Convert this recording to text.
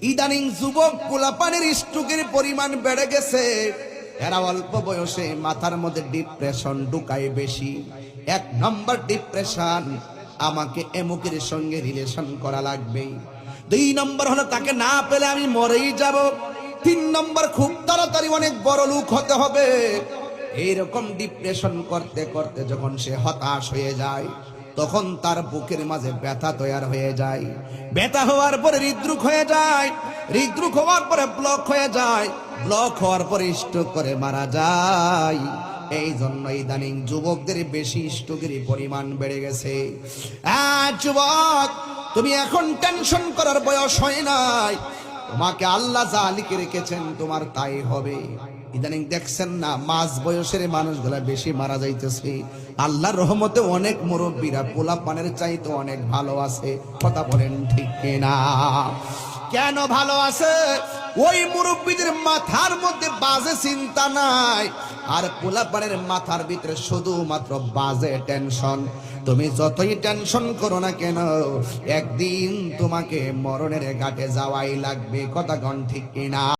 ইদানিং যুবক পোলাপানের স্ট্রোকের পরিমাণ বেড়ে গেছে। এরা অল্প বয়সে মাথার মধ্যে ডিপ্রেশন ঢুকায় বেশি। 1 নম্বর ডিপ্রেশন, আমাকে এমুকের সঙ্গে রিলেশন করা লাগবে। 2 নম্বর হলো তাকে না পেলে আমি মরেই যাব। 3 নম্বর খুব তাড়াতাড়ি অনেক বড় লোক হতে হবে। এইরকম ডিপ্রেশন করতে করতে যখন সে হতাশ হয়ে যায়, তখন তার বুকের মাঝে ব্যথা তৈরি হয়ে যায়। ব্যথা হওয়ার পরে হৃদরোগ হয়ে যায়, হৃদরোগ হওয়ার পরে ব্লক হয়ে যায়, ব্লক হওয়ার পরে স্ট্রোক করে মারা যায়। এই জন্য ইদানিং যুবকদের বেশি স্ট্রোকের পরিমাণ বেড়ে গেছে। যুবক, তুমি এখন টেনশন করার বয়স হয় নাই। তোমাকে আল্লাহ যা লিখে রেখেছেন তোমার তাই হবে। ইদানিং দেখছেন না, মাঝ বয়সের মানুষগুলা বেশি মারা যাইতেছে। আল্লাহর রহমতে অনেক মুরব্বীরা পোলা পানের চাইতে অনেক ভালো আছে। কথা বলেন ঠিক কিনা? কেন ভালো আছে? ওই মুরব্বীদের মাথার মধ্যে বাজে চিন্তা নাই, আর পোলা পানের মাথার ভিতরে শুধুমাত্র বাজে টেনশন। তুমি যতই টেনশন করো না কেন, একদিন তোমাকে মরণের ঘাটে যাওয়াই লাগবে। কথা কোন ঠিক কিনা?